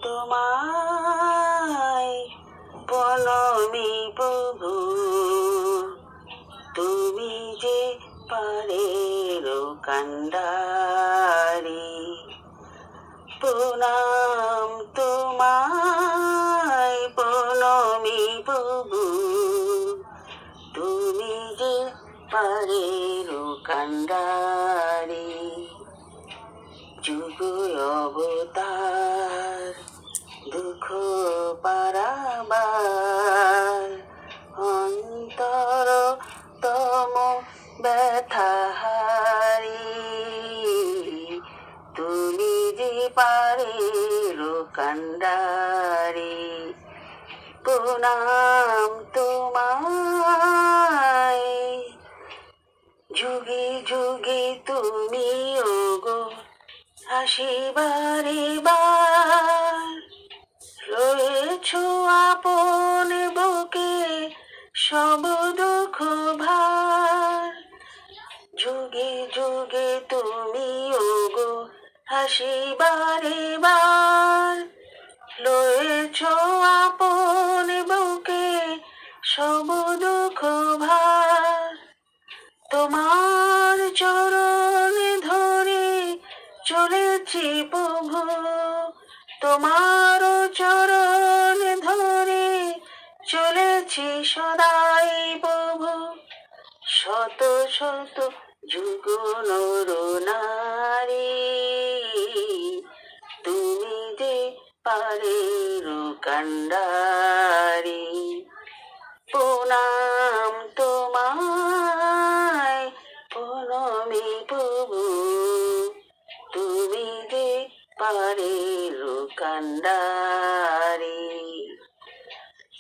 তোমায় প্রণমি প্রভু, তুমি যে পারের কান্ডারি। প্রণাম তোমায় প্রণমি প্রভু, তুমি যে পারের কান্ডারি। যুগ অবতার দুঃখ পারাবার, অন্তর তম ব্যথাহারি। তুমি যে পারের কান্ডারি। প্রণাম তোমায়। যুগে যুগে তুমি ওগো হাসিবারে বার, রয়েছ আপন বুকে সব দুঃখ ভার। যুগে যুগে তুমি ওগো হাসিবারে বার, রয়েছ আপন বুকে সব দুঃখ ভার। তোমার চরণ ধরে চলেছি প্রভু, তোমার চরণ ধরে চলেছি সদাই প্রভু। শত শত যুগ নর নারী, তুমি যে পারের কান্ডারি। প্রণাম তোমায় প্রণমি প্রভু, তুমি যে পারের কান্ডারি।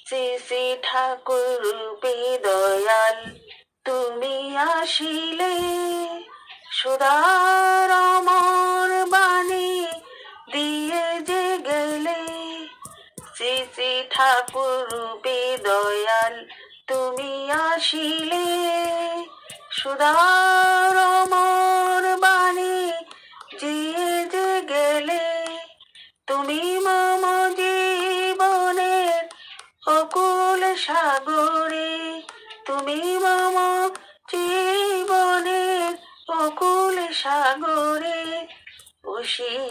শ্রী শ্রী ঠাকুর রূপে দয়াল তুমি আসিলে, সুধার অমর বাণী দিয়ে যে গেলে। শ্রী শ্রী ঠাকুর রূপে দয়াল তুমি আসিলে, সুধার অমর বাণী দিয়ে যে গেলে। তুমি মম জীবনের অকুল সাগরে, তুমি মম জীবনের অকুল সাগরে। অসীম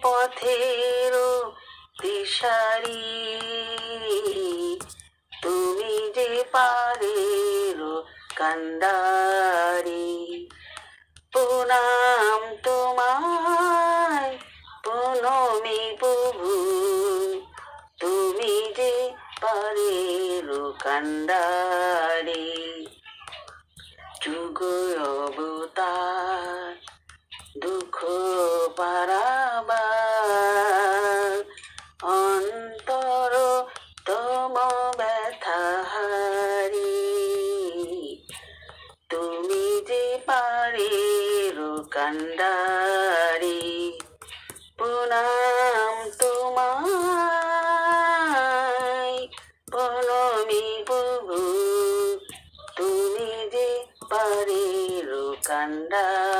পথের দিশারি, তুমি যে পারের কান্ডারি। প্রণাম তোমায় প্রণমি প্রভু, তুমি যে পারের কান্ডারি। যুগ অবতার দুঃখ পারাবার, অন্তর তম ব্যথাহারি। তুমি যে পারের কান্ডারি। প্রণাম তোমায় প্রণমি প্রভু, তুমি যে পারের কান্ডারি।